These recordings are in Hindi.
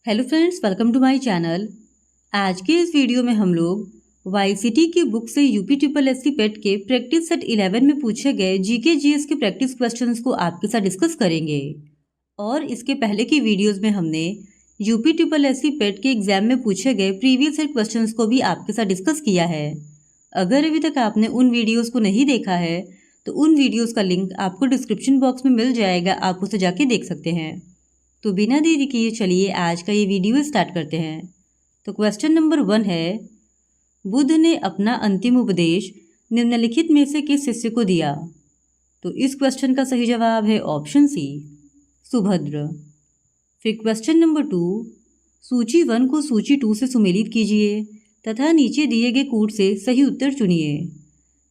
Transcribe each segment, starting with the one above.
Hello friends, welcome to my channel. आज के इस वीडियो में हम लोग वाईसीटी की बुक से यूपी ट्रिपल एससी पेट के प्रैक्टिस सेट 11 में पूछे गए जीके जीएस के प्रैक्टिस क्वेश्चंस को आपके साथ डिस्कस करेंगे। और इसके पहले की वीडियोस में हमने यूपी ट्रिपल एससी पेट के एग्जाम में पूछे गए प्रीवियस सेट क्वेश्चंस को भी आपके साथ डिस्कस किया है। अगर अभी तक आपने उन वीडियोज़ को नहीं देखा है तो उन वीडियोज़ का लिंक आपको डिस्क्रिप्शन बॉक्स में मिल जाएगा, आप उसे जाके देख सकते हैं। तो बिना देरी किए चलिए आज का ये वीडियो स्टार्ट करते हैं। तो क्वेश्चन नंबर 1 है, बुद्ध ने अपना अंतिम उपदेश निम्नलिखित में से किस शिष्य को दिया? तो इस क्वेश्चन का सही जवाब है ऑप्शन सी, सुभद्र। फिर क्वेश्चन नंबर 2, सूची 1 को सूची 2 से सुमेलित कीजिए तथा नीचे दिए गए कूट से सही उत्तर चुनिए।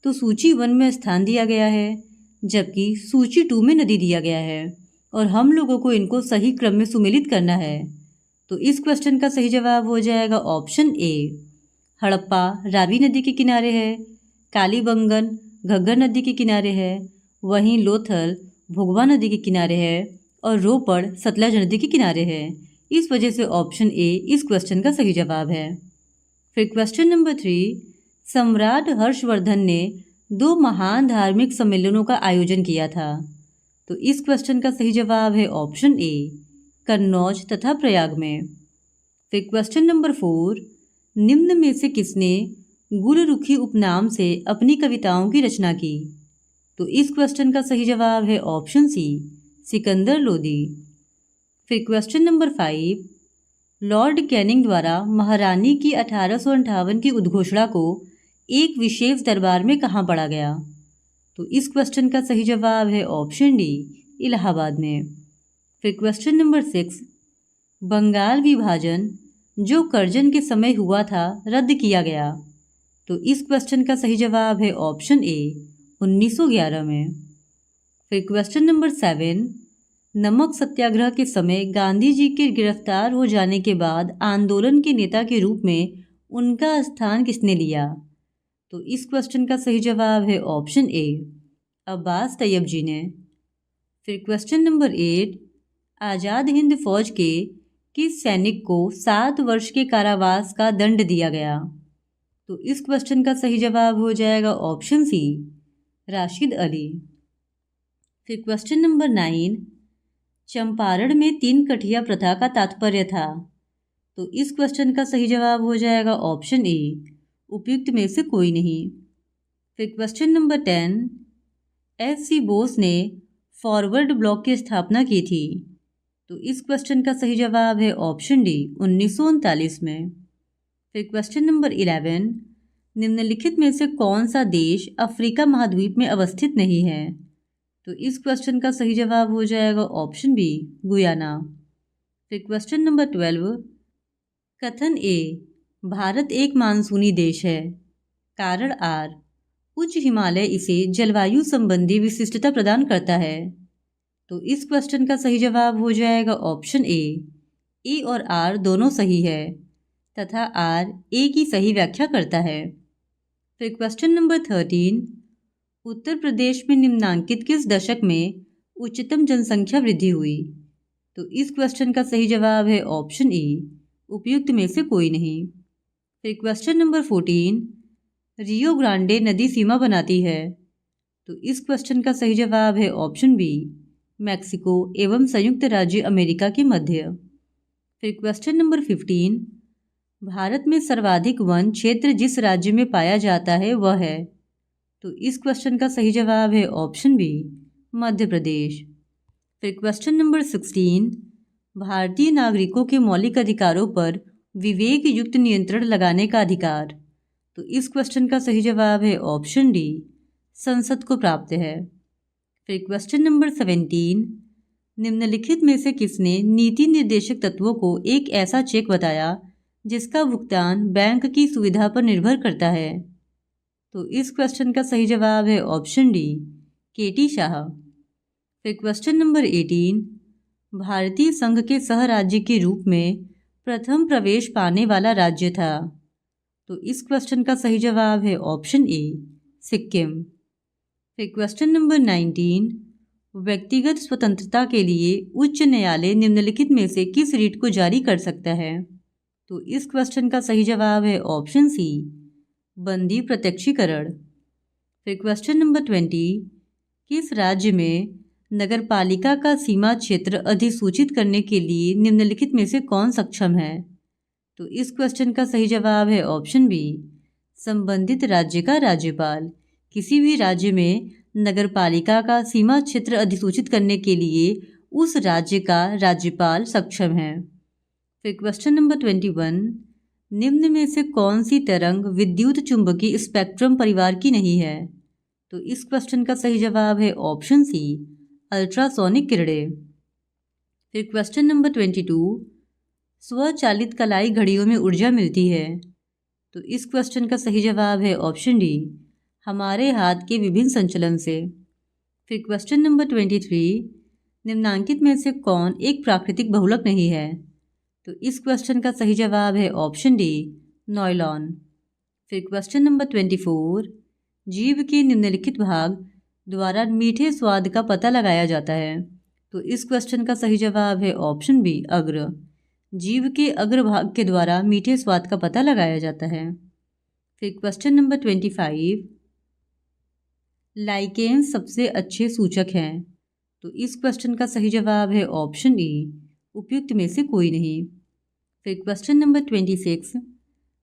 तो सूची 1 में स्थान दिया गया है जबकि सूची 2 में नदी दिया गया है और हम लोगों को इनको सही क्रम में सुमेलित करना है। तो इस क्वेश्चन का सही जवाब हो जाएगा ऑप्शन ए, हड़प्पा रावी नदी के किनारे है, कालीबंगन घग्गर नदी के किनारे है, वहीं लोथल भोगवा नदी के किनारे है और रोपड़ सतलज नदी के किनारे है। इस वजह से ऑप्शन ए इस क्वेश्चन का सही जवाब है। फिर क्वेश्चन नंबर 3, सम्राट हर्षवर्धन ने 2 महान धार्मिक सम्मेलनों का आयोजन किया था। तो इस क्वेश्चन का सही जवाब है ऑप्शन ए, कन्नौज तथा प्रयाग में। फिर क्वेश्चन नंबर 4, निम्न में से किसने गुलरुखी उपनाम से अपनी कविताओं की रचना की? तो इस क्वेश्चन का सही जवाब है ऑप्शन सी, सिकंदर लोदी। फिर क्वेश्चन नंबर 5, लॉर्ड कैनिंग द्वारा महारानी की 1858 की उद्घोषणा को एक विशेष दरबार में कहाँ पढ़ा गया? तो इस क्वेश्चन का सही जवाब है ऑप्शन डी, इलाहाबाद में। फिर क्वेश्चन नंबर 6, बंगाल विभाजन जो कर्जन के समय हुआ था रद्द किया गया। तो इस क्वेश्चन का सही जवाब है ऑप्शन ए, 1911 में। फिर क्वेश्चन नंबर 7, नमक सत्याग्रह के समय गांधी जी के गिरफ्तार हो जाने के बाद आंदोलन के नेता के रूप में उनका स्थान किसने लिया? तो इस क्वेश्चन का सही जवाब है ऑप्शन ए, अब्बास तैयब जी ने। फिर क्वेश्चन नंबर 8, आज़ाद हिंद फौज के किस सैनिक को 7 वर्ष के कारावास का दंड दिया गया? तो इस क्वेश्चन का सही जवाब हो जाएगा ऑप्शन सी, राशिद अली। फिर क्वेश्चन नंबर 9, चंपारण में 3 कठिया प्रथा का तात्पर्य था। तो इस क्वेश्चन का सही जवाब हो जाएगा ऑप्शन ए, उपयुक्त में से कोई नहीं। फिर क्वेश्चन नंबर 10, एस.सी. बोस ने फॉरवर्ड ब्लॉक की स्थापना की थी। तो इस क्वेश्चन का सही जवाब है ऑप्शन डी, 1939 में। फिर क्वेश्चन नंबर 11, निम्नलिखित में से कौन सा देश अफ्रीका महाद्वीप में अवस्थित नहीं है? तो इस क्वेश्चन का सही जवाब हो जाएगा ऑप्शन बी, गुयाना। फिर क्वेश्चन नंबर 12, कथन ए, भारत एक मानसूनी देश है, कारण आर, उच्च हिमालय इसे जलवायु संबंधी विशिष्टता प्रदान करता है। तो इस क्वेश्चन का सही जवाब हो जाएगा ऑप्शन ए और आर दोनों सही है तथा आर ए की सही व्याख्या करता है। फिर क्वेश्चन नंबर 13, उत्तर प्रदेश में निम्नांकित किस दशक में उच्चतम जनसंख्या वृद्धि हुई? तो इस क्वेश्चन का सही जवाब है ऑप्शन ए, उपयुक्त में से कोई नहीं। फिर क्वेश्चन नंबर 14, रियो ग्रांडे नदी सीमा बनाती है। तो इस क्वेश्चन का सही जवाब है ऑप्शन बी, मैक्सिको एवं संयुक्त राज्य अमेरिका के मध्य। फिर क्वेश्चन नंबर 15, भारत में सर्वाधिक वन क्षेत्र जिस राज्य में पाया जाता है वह है। तो इस क्वेश्चन का सही जवाब है ऑप्शन बी, मध्य प्रदेश। फिर क्वेश्चन नंबर 16, भारतीय नागरिकों के मौलिक अधिकारों पर विवेक युक्त नियंत्रण लगाने का अधिकार। तो इस क्वेश्चन का सही जवाब है ऑप्शन डी, संसद को प्राप्त है। फिर क्वेश्चन नंबर 17, निम्नलिखित में से किसने नीति निर्देशक तत्वों को एक ऐसा चेक बताया जिसका भुगतान बैंक की सुविधा पर निर्भर करता है? तो इस क्वेश्चन का सही जवाब है ऑप्शन डी, के.टी. शाह। फिर क्वेश्चन नंबर 18, भारतीय संघ के सह राज्य के रूप में प्रथम प्रवेश पाने वाला राज्य था। तो इस क्वेश्चन का सही जवाब है ऑप्शन ए, सिक्किम। फिर क्वेश्चन नंबर 19, व्यक्तिगत स्वतंत्रता के लिए उच्च न्यायालय निम्नलिखित में से किस रीट को जारी कर सकता है? तो इस क्वेश्चन का सही जवाब है ऑप्शन सी, बंदी प्रत्यक्षीकरण। फिर क्वेश्चन नंबर 20, किस राज्य में नगरपालिका का सीमा क्षेत्र अधिसूचित करने के लिए निम्नलिखित में से कौन सक्षम है? तो इस क्वेश्चन का सही जवाब है ऑप्शन बी, संबंधित राज्य का राज्यपाल। किसी भी राज्य में नगरपालिका का सीमा क्षेत्र अधिसूचित करने के लिए उस राज्य का राज्यपाल सक्षम है। फिर क्वेश्चन नंबर 21, निम्न में से कौन सी तरंग विद्युत चुंबकीय स्पेक्ट्रम परिवार की नहीं है? तो इस क्वेश्चन का सही जवाब है ऑप्शन सी, अल्ट्रासोनिक किरणें। फिर क्वेश्चन नंबर 22, स्वचालित कलाई घड़ियों में ऊर्जा मिलती है? तो इस क्वेश्चन का सही जवाब है ऑप्शन डी, हमारे हाथ के विभिन्न संचलन से। फिर क्वेश्चन नंबर 23, निम्नांकित में से कौन एक प्राकृतिक बहुलक नहीं है? तो इस क्वेश्चन का सही जवाब है ऑप्शन डी, नायलॉन। फिर क्वेश्चन नंबर 24, जीभ के निम्नलिखित भाग द्वारा मीठे स्वाद का पता लगाया जाता है? तो इस क्वेश्चन का सही जवाब है ऑप्शन बी, अग्र। जीभ के अग्रभाग के द्वारा मीठे स्वाद का पता लगाया जाता है। फिर क्वेश्चन नंबर 25, लाइकेन्स सबसे अच्छे सूचक हैं? तो इस क्वेश्चन का सही जवाब है ऑप्शन ई, उपयुक्त में से कोई नहीं। फिर क्वेश्चन नंबर 26,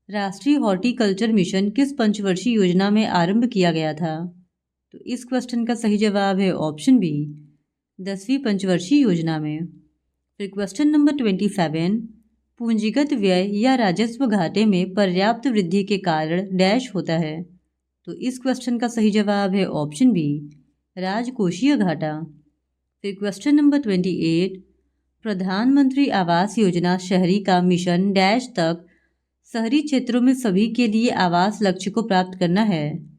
राष्ट्रीय हॉर्टिकल्चर मिशन किस पंचवर्षीय योजना में आरंभ किया गया था? तो इस क्वेश्चन का सही जवाब है ऑप्शन बी, 10वीं पंचवर्षीय योजना में। फिर क्वेश्चन नंबर 27, पूंजीगत व्यय या राजस्व घाटे में पर्याप्त वृद्धि के कारण डैश होता है? तो इस क्वेश्चन का सही जवाब है ऑप्शन बी, राजकोषीय घाटा। फिर क्वेश्चन नंबर 28, प्रधानमंत्री आवास योजना शहरी का मिशन डैश तक शहरी क्षेत्रों में सभी के लिए आवास लक्ष्य को प्राप्त करना है?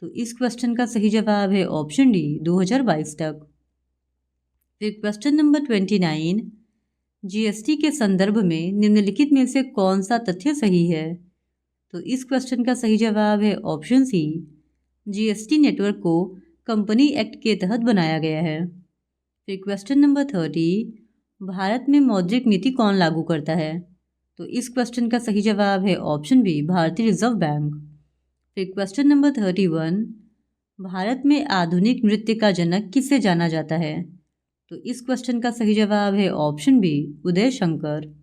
तो इस क्वेश्चन का सही जवाब है ऑप्शन डी, 2022 तक। फिर क्वेश्चन नंबर 29, जीएसटी के संदर्भ में निम्नलिखित में से कौन सा तथ्य सही है? तो इस क्वेश्चन का सही जवाब है ऑप्शन सी, जीएसटी नेटवर्क को कंपनी एक्ट के तहत बनाया गया है। फिर क्वेश्चन नंबर 30, भारत में मौद्रिक नीति कौन लागू करता है? तो इस क्वेश्चन का सही जवाब है ऑप्शन बी, भारतीय रिजर्व बैंक। फिर क्वेश्चन नंबर 31, भारत में आधुनिक नृत्य का जनक किससे जाना जाता है? तो इस क्वेश्चन का सही जवाब है ऑप्शन बी, उदय शंकर।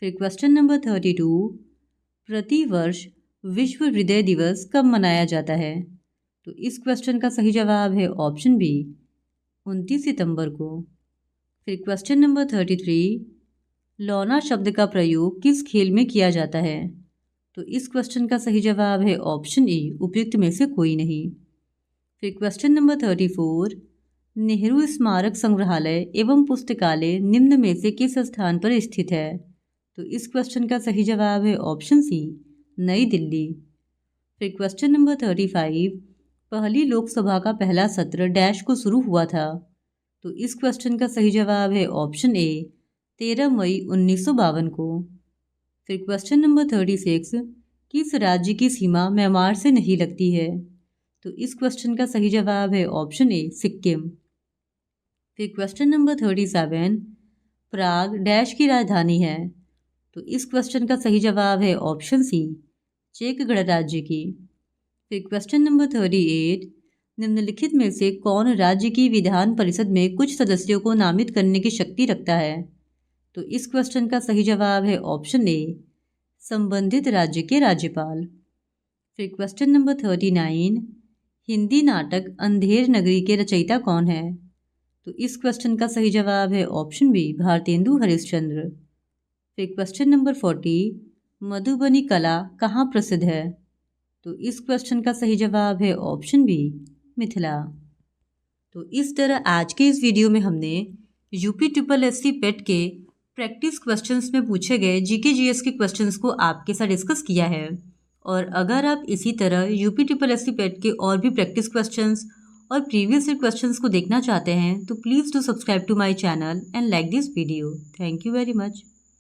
फिर क्वेश्चन नंबर 32, प्रतिवर्ष विश्व हृदय दिवस कब मनाया जाता है? तो इस क्वेश्चन का सही जवाब है ऑप्शन बी, 29 सितंबर को। फिर क्वेश्चन नंबर 33, लौना शब्द का प्रयोग किस खेल में किया जाता है? तो इस क्वेश्चन का सही जवाब है ऑप्शन ए, उपयुक्त में से कोई नहीं। फिर क्वेश्चन नंबर 34, नेहरू स्मारक संग्रहालय एवं पुस्तकालय निम्न में से किस स्थान पर स्थित है? तो इस क्वेश्चन का सही जवाब है ऑप्शन सी, नई दिल्ली। फिर क्वेश्चन नंबर 35, पहली लोकसभा का पहला सत्र डैश को शुरू हुआ था? तो इस क्वेश्चन का सही जवाब है ऑप्शन ए, 13 मई 1952 को। फिर क्वेश्चन नंबर 36, किस राज्य की सीमा म्यांमार से नहीं लगती है? तो इस क्वेश्चन का सही जवाब है ऑप्शन ए, सिक्किम। फिर क्वेश्चन नंबर 37, प्राग डैश की राजधानी है? तो इस क्वेश्चन का सही जवाब है ऑप्शन सी, चेक गणराज्य की। फिर क्वेश्चन नंबर 38, निम्नलिखित में से कौन राज्य की विधान परिषद में कुछ सदस्यों को नामित करने की शक्ति रखता है? तो इस क्वेश्चन का सही जवाब है ऑप्शन ए, संबंधित राज्य के राज्यपाल। फिर क्वेश्चन नंबर 39, हिंदी नाटक अंधेर नगरी के रचयिता कौन है? तो इस क्वेश्चन का सही जवाब है ऑप्शन बी, भारतेंदु हरिश्चंद्र। फिर क्वेश्चन नंबर 40, मधुबनी कला कहाँ प्रसिद्ध है? तो इस क्वेश्चन का सही जवाब है ऑप्शन बी, मिथिला। तो इस तरह आज के इस वीडियो में हमने यूपी ट्रिपल एससी पेट के प्रैक्टिस क्वेश्चंस में पूछे गए जीके जीएस के क्वेश्चंस को आपके साथ डिस्कस किया है। और अगर आप इसी तरह यूपी ट्रिपल एससी पेट के और भी प्रैक्टिस क्वेश्चंस और प्रीवियस ईयर क्वेश्चंस को देखना चाहते हैं तो please do subscribe to my channel and like this video. Thank you very much.